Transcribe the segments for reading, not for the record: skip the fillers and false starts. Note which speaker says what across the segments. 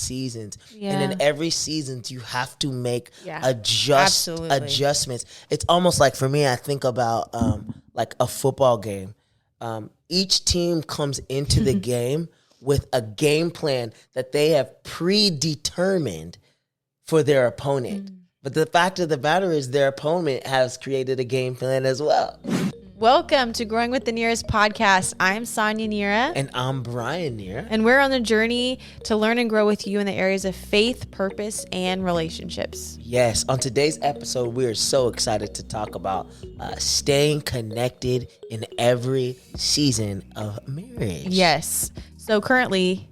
Speaker 1: seasons.
Speaker 2: Yeah.
Speaker 1: And in every season, you have to make
Speaker 2: Absolutely.
Speaker 1: adjustments. It's almost like, for me, I think about like a football game. Each team comes into the game with a game plan that they have predetermined for their opponent. But the fact of the matter is their opponent has created a game plan as well.
Speaker 2: Welcome to Growing with the Nhiras podcast. I'm Sonia&brian.
Speaker 1: And I'm Brian Nhiras.
Speaker 2: And we're on the journey to learn and grow with you in the areas of faith, purpose, and relationships.
Speaker 1: Yes, on today's episode, we are so excited to talk about staying connected in every season of marriage.
Speaker 2: Yes. So currently,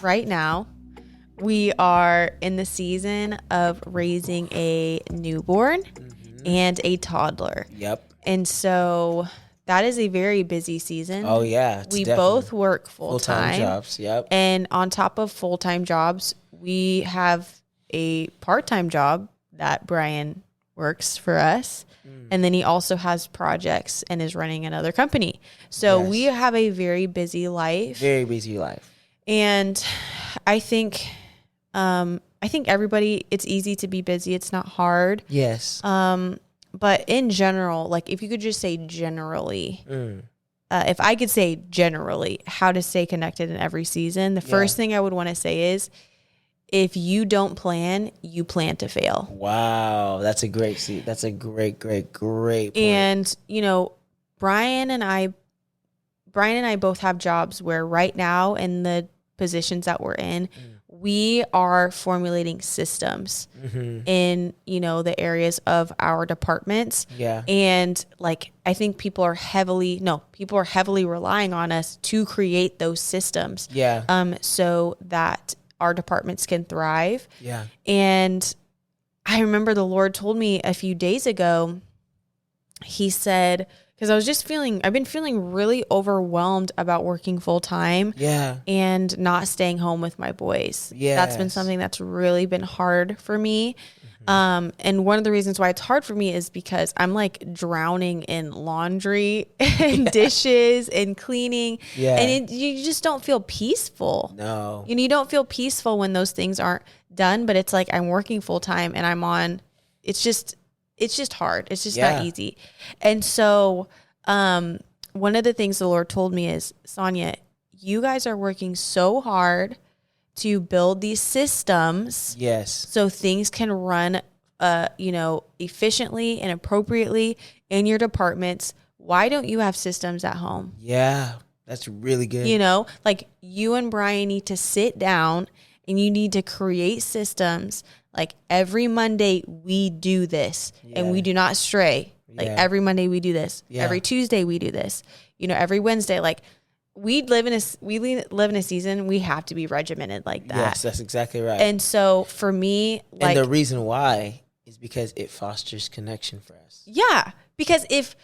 Speaker 2: right now, we are in the season of raising a newborn and a toddler.
Speaker 1: Yep.
Speaker 2: And so that is a very busy season.
Speaker 1: Oh, yeah.
Speaker 2: We both work full-time
Speaker 1: jobs. Yep.
Speaker 2: And on top of full-time jobs, we have a part-time job that Brian works for us. And then he also has projects and is running another company. So we have a very busy life.
Speaker 1: Very busy life.
Speaker 2: And I think everybody, it's easy to be busy. It's not hard.
Speaker 1: Yes.
Speaker 2: But in general, like if you could just say generally, if I could say generally how to stay connected in every season, the first thing I would want to say is if you don't plan, you plan to fail.
Speaker 1: Wow. That's a great seat. That's a great point.
Speaker 2: And, you know, Brian and I both have jobs where right now in the positions that we're in, we are formulating systems in, you know, the areas of our departments.
Speaker 1: Yeah.
Speaker 2: And like, I think people are heavily relying on us to create those systems.
Speaker 1: Yeah.
Speaker 2: So that our departments can thrive.
Speaker 1: Yeah.
Speaker 2: And I remember the Lord told me a few days ago, he said, because I've been feeling really overwhelmed about working full time.
Speaker 1: Yeah.
Speaker 2: And not staying home with my boys.
Speaker 1: Yes.
Speaker 2: That's been something that's really been hard for me. And one of the reasons why it's hard for me is because I'm like drowning in laundry and dishes and cleaning.
Speaker 1: Yeah.
Speaker 2: And you just don't feel peaceful.
Speaker 1: No.
Speaker 2: You don't feel peaceful when those things aren't done, but it's like I'm working full time and it's just hard. It's just not easy. And so one of the things the Lord told me is, Sonia, you guys are working so hard to build these systems.
Speaker 1: Yes.
Speaker 2: So things can run, efficiently and appropriately in your departments. Why don't you have systems at home?
Speaker 1: Yeah. That's really good.
Speaker 2: You know, like you and Brian need to sit down and you need to create systems. Like every Monday we do this and we do not stray. Like every Monday we do this.
Speaker 1: Yeah.
Speaker 2: Every Tuesday we do this. You know, every Wednesday, like we live in a season, we have to be regimented like that.
Speaker 1: Yes, that's exactly right.
Speaker 2: And so for me, like,
Speaker 1: and the reason why is because it fosters connection for us.
Speaker 2: Yeah, because if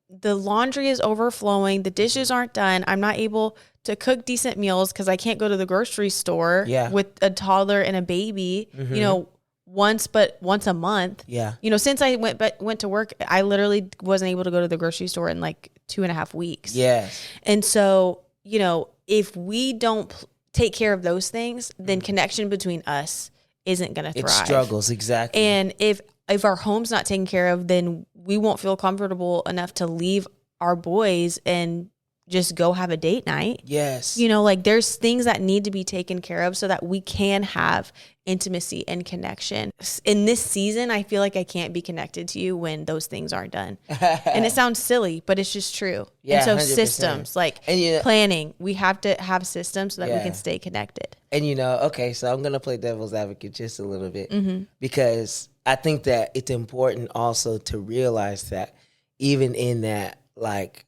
Speaker 2: the laundry is overflowing, the dishes aren't done, I'm not able to cook decent meals because I can't go to the grocery store with a toddler and a baby, you know, once a month.
Speaker 1: Yeah.
Speaker 2: You know, since I went to work, I literally wasn't able to go to the grocery store in like 2.5 weeks.
Speaker 1: Yes.
Speaker 2: And so, you know, if we don't take care of those things, then connection between us isn't going to thrive.
Speaker 1: It struggles, exactly.
Speaker 2: And if our home's not taken care of, then we won't feel comfortable enough to leave our boys and just go have a date night.
Speaker 1: Yes.
Speaker 2: You know, like there's things that need to be taken care of so that we can have intimacy and connection. In this season, I feel like I can't be connected to you when those things aren't done. And it sounds silly, but it's just true.
Speaker 1: Yeah,
Speaker 2: and so
Speaker 1: 100%.
Speaker 2: Systems, like planning, we have to have systems so that we can stay connected.
Speaker 1: And you know, okay, so I'm going to play devil's advocate just a little bit because I think that it's important also to realize that even in that, like,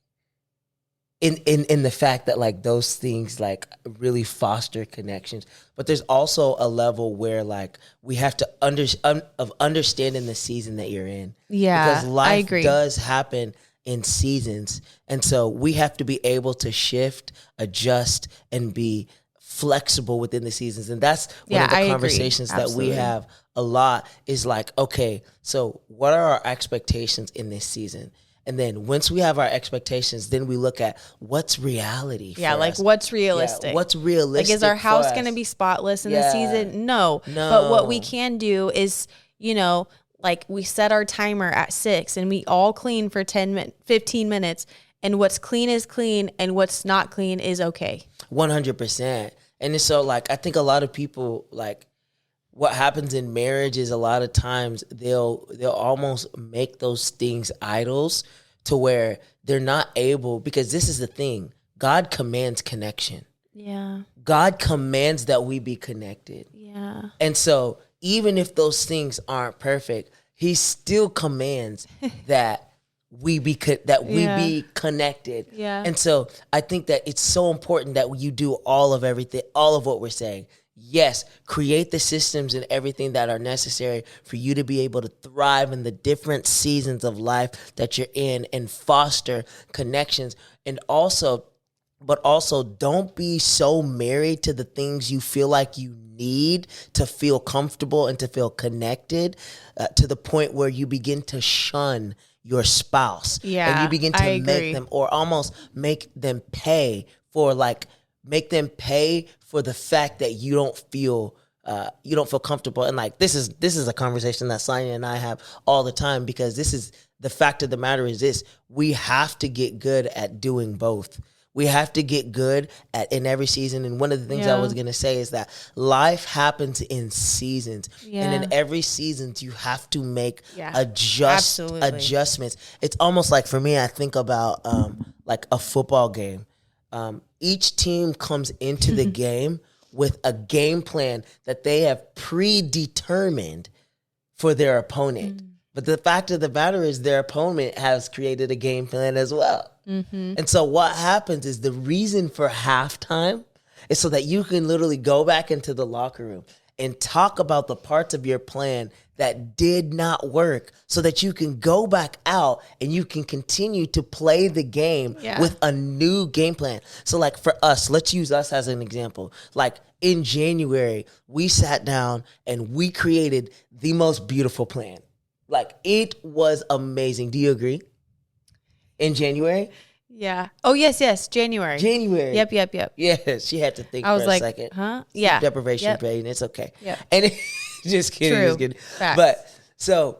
Speaker 1: in the fact that like those things like really foster connections, but there's also a level where like we have to understanding the season that you're in.
Speaker 2: Yeah,
Speaker 1: because life
Speaker 2: I agree.
Speaker 1: does happen in seasons, and so we have to be able to shift, adjust, and be flexible within the seasons. And that's one of the conversations that we have a lot is like, okay, so what are our expectations in this season? And then once we have our expectations, then we look at what's reality for
Speaker 2: like
Speaker 1: us.
Speaker 2: what's realistic.
Speaker 1: Yeah, what's realistic?
Speaker 2: Like, is our house going to be spotless in the season? No. But what we can do is, like we set our timer at 6 and we all clean for 15 minutes. And what's clean is clean and what's not clean is okay.
Speaker 1: 100%. And so like, I think a lot of people, like, what happens in marriage is a lot of times they'll almost make those things idols to where they're not able, because this is the thing. God commands connection.
Speaker 2: Yeah.
Speaker 1: God commands that we be connected.
Speaker 2: Yeah.
Speaker 1: And so even if those things aren't perfect, he still commands that we be be connected.
Speaker 2: Yeah.
Speaker 1: And so I think that it's so important that you do all of everything, all of what we're saying. Yes, create the systems and everything that are necessary for you to be able to thrive in the different seasons of life that you're in and foster connections. And also don't be so married to the things you feel like you need to feel comfortable and to feel connected to the point where you begin to shun your spouse.
Speaker 2: Yeah,
Speaker 1: and you begin to make them, or almost make them pay for the fact that you don't feel comfortable. And like this is a conversation that Sonia and I have all the time, because this is the fact of the matter is this: we have to get good at doing both. We have to get good at in every season. And one of the things I was gonna say is that life happens in seasons, and in every season you have to make adjustments. It's almost like, for me, I think about like a football game. Each team comes into the game with a game plan that they have predetermined for their opponent. But the fact of the matter is their opponent has created a game plan as well. Mm-hmm. And so what happens is the reason for halftime is so that you can literally go back into the locker room and talk about the parts of your plan that did not work, so that you can go back out and you can continue to play the game with a new game plan. So like for us, let's use us as an example. Like in January, we sat down and we created the most beautiful plan. Like it was amazing. Do you agree? In January?
Speaker 2: Yeah. Oh, yes. January. Yep.
Speaker 1: Yeah, she had to think for a second.
Speaker 2: Huh? Yeah.
Speaker 1: Deprivation pain. It's okay.
Speaker 2: Yeah.
Speaker 1: And just kidding.
Speaker 2: True.
Speaker 1: Just kidding.
Speaker 2: Facts.
Speaker 1: But so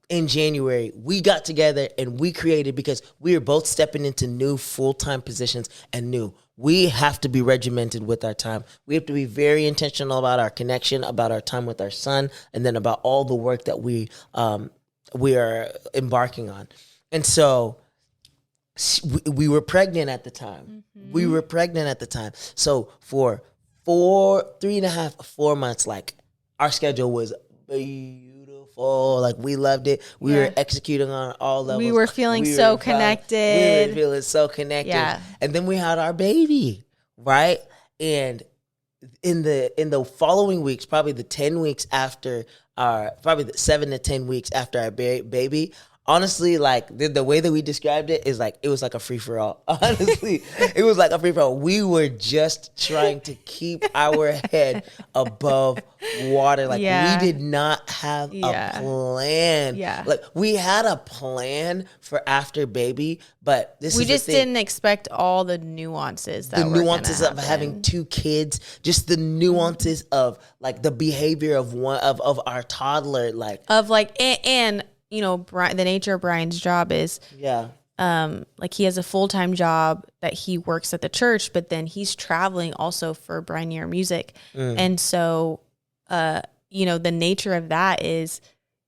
Speaker 1: in January, we got together and we created, because we were both stepping into new full-time positions and we have to be regimented with our time. We have to be very intentional about our connection, about our time with our son, and then about all the work that we are embarking on. And so we were pregnant at the time. Mm-hmm. So for 4 months, like our schedule was beautiful. Like we loved it. We were executing on all levels.
Speaker 2: We were feeling so connected.
Speaker 1: We were feeling so connected.
Speaker 2: Yeah.
Speaker 1: And then we had our baby, right? And in the following weeks, probably the 7 to 10 weeks after our baby, honestly, like the way that we described it is like, it was like a free for all. Honestly, it was like a free for all. We were just trying to keep our head above water. Like we did not have a plan.
Speaker 2: Yeah.
Speaker 1: Like we had a plan for after baby, but
Speaker 2: we just didn't expect all the nuances that were nuances
Speaker 1: of having 2 kids, just the nuances of like the behavior of one of our toddler,
Speaker 2: and the nature of Brian's job is, like he has a full-time job that he works at the church, but then he's traveling also for Brian Year Music. And so, the nature of that is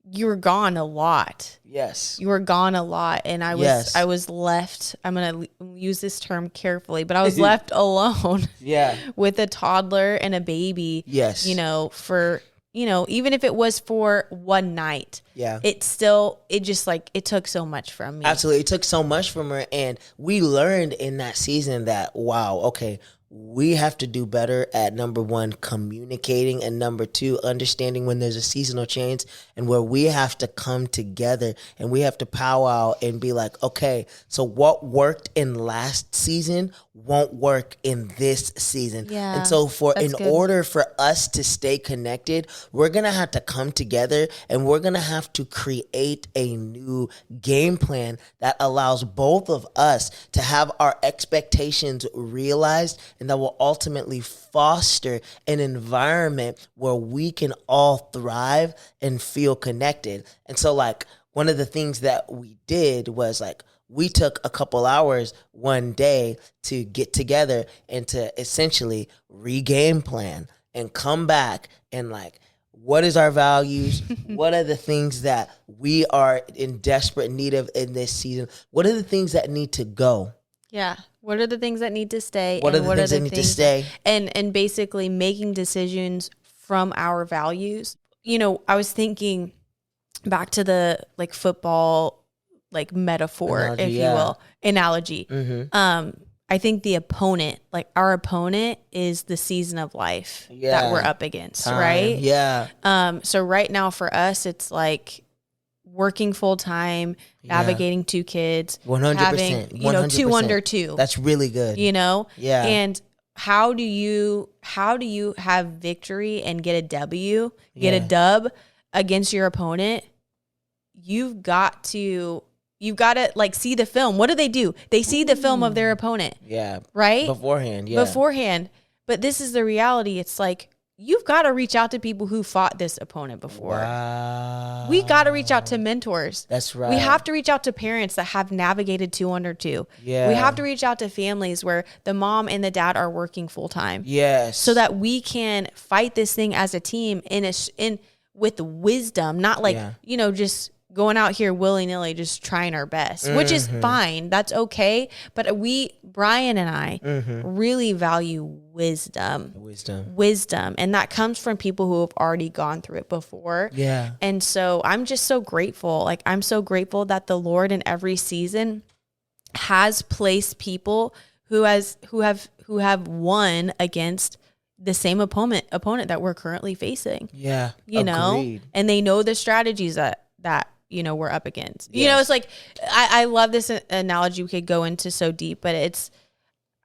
Speaker 2: you were gone a lot.
Speaker 1: Yes.
Speaker 2: You were gone a lot. And I was left, I'm going to use this term carefully, but I was left alone with a toddler and a baby, for, even if it was for one night, it took so much from me.
Speaker 1: Absolutely. It took so much from her. And we learned in that season that, wow, okay, we have to do better at, number 1, communicating, and number 2, understanding when there's a seasonal change and where we have to come together and we have to powwow and be like, okay, so what worked in last season won't work in this season.
Speaker 2: Yeah,
Speaker 1: and so in
Speaker 2: good.
Speaker 1: order for us to stay connected, we're going to have to come together and we're going to have to create a new game plan that allows both of us to have our expectations realized, and that will ultimately foster an environment where we can all thrive and feel connected. And so like one of the things that we did was like, we took a couple hours one day to get together and to essentially re-game plan and come back and like, what is our values? What are the things that we are in desperate need of in this season? What are the things that need to go?
Speaker 2: Yeah. What are the things that need to stay?
Speaker 1: What are the things that need to stay?
Speaker 2: And basically making decisions from our values. You know, I was thinking back to the like football like metaphor, analogy, if you will, analogy. I think the opponent, like our opponent is the season of life that we're up against, right?
Speaker 1: Yeah.
Speaker 2: So right now for us, it's like working full time, navigating 2 kids,
Speaker 1: 100%,
Speaker 2: having,
Speaker 1: 100%.
Speaker 2: 2 under 2.
Speaker 1: That's really good. Yeah.
Speaker 2: And how do you have victory and get a W, get a dub against your opponent? You've got to like see the film. What do? They see the film of their opponent.
Speaker 1: Yeah.
Speaker 2: Right?
Speaker 1: Beforehand.
Speaker 2: But this is the reality. It's like, you've got to reach out to people who fought this opponent before.
Speaker 1: Wow.
Speaker 2: We got to reach out to mentors.
Speaker 1: That's right.
Speaker 2: We have to reach out to parents that have navigated 2 under 2.
Speaker 1: Yeah.
Speaker 2: We have to reach out to families where the mom and the dad are working full time.
Speaker 1: Yes.
Speaker 2: So that we can fight this thing as a team in with wisdom, not like, just going out here willy-nilly, just trying our best, which is fine. That's okay. But Brian and I really value wisdom. And that comes from people who have already gone through it before.
Speaker 1: Yeah.
Speaker 2: And so I'm just so grateful. Like, I'm so grateful that the Lord in every season has placed people who have won against the same opponent that we're currently facing.
Speaker 1: Yeah.
Speaker 2: Agreed. And they know the strategies that we're up against. Yes. It's like, I love this analogy. We could go into so deep, but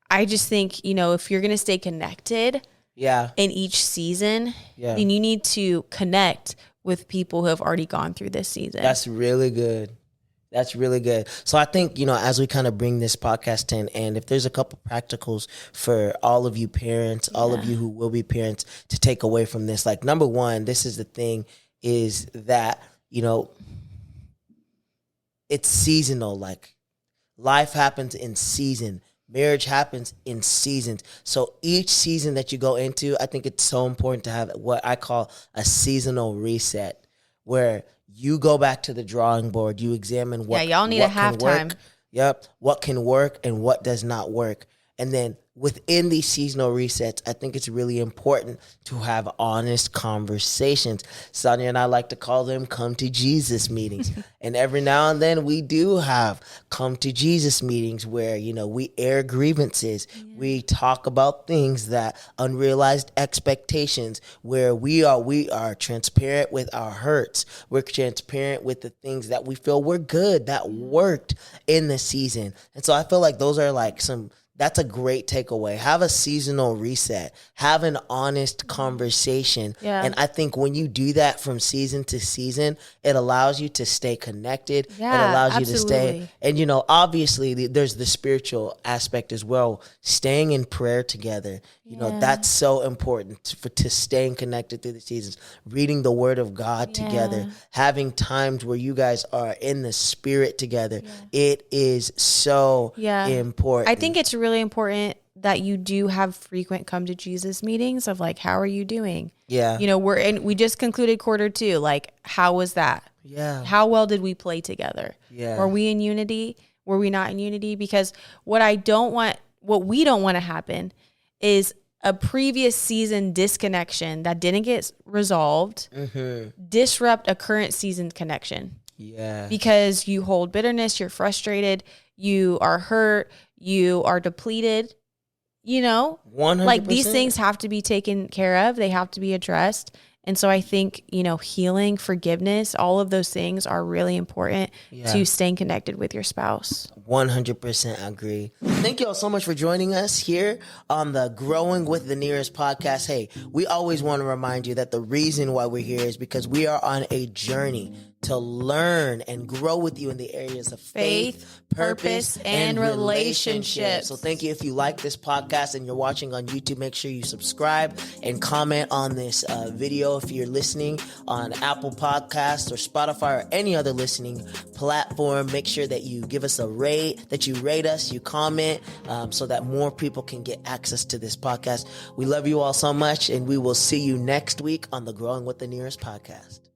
Speaker 2: I just think, if you're going to stay connected in each season, then you need to connect with people who have already gone through this season.
Speaker 1: That's really good. So I think, as we kind of bring this podcast to an end, if there's a couple practicals for all of you parents, all of you who will be parents to take away from this, like number one, this is the thing, is that, it's seasonal. Like, life happens in season. Marriage happens in seasons. So each season that you go into, I think it's so important to have what I call a seasonal reset, where you go back to the drawing board. You examine what
Speaker 2: y'all need a halftime.
Speaker 1: Yep. What can work and what does not work. And then within these seasonal resets, I think it's really important to have honest conversations. Sonia and I like to call them come to Jesus meetings. And every now and then we do have come to Jesus meetings where, we air grievances. Yeah. We talk about things that unrealized expectations, where we are transparent with our hurts. We're transparent with the things that we feel were good, that worked in the season. And so I feel like those are like that's a great takeaway. Have a seasonal reset. Have an honest conversation. Yeah. And I think when you do that from season to season, it allows you to stay connected.
Speaker 2: Yeah,
Speaker 1: it allows
Speaker 2: absolutely.
Speaker 1: you to stay. And, obviously there's the spiritual aspect as well. Staying in prayer together. That's so important to staying connected through the seasons. Reading the word of God together. Having times where you guys are in the spirit together. Yeah. It is so important.
Speaker 2: I think it's really important that you do have frequent come to Jesus meetings of like, how are you doing?
Speaker 1: Yeah.
Speaker 2: We just concluded quarter 2. Like, how was that?
Speaker 1: Yeah.
Speaker 2: How well did we play together?
Speaker 1: Yeah.
Speaker 2: Were we in unity? Were we not in unity? Because what we don't want to happen is a previous season disconnection that didn't get resolved, disrupt a current season connection.
Speaker 1: Yeah.
Speaker 2: Because you hold bitterness, you're frustrated, you are hurt, you are depleted,
Speaker 1: 100%.
Speaker 2: Like, these things have to be taken care of. They have to be addressed. And so I think, healing, forgiveness, all of those things are really important to staying connected with your spouse.
Speaker 1: 100% agree. Thank you all so much for joining us here on the Growing with the Nhiras podcast. Hey, we always want to remind you that the reason why we're here is because we are on a journey to learn and grow with you in the areas of faith, purpose, and relationships. So thank you. If you like this podcast and you're watching on YouTube, make sure you subscribe and comment on this video. If you're listening on Apple Podcasts or Spotify or any other listening platform, make sure that you give us a rate, that you rate us, you comment, so that more people can get access to this podcast. We love you all so much, and we will see you next week on the Growing with the Nhiras podcast.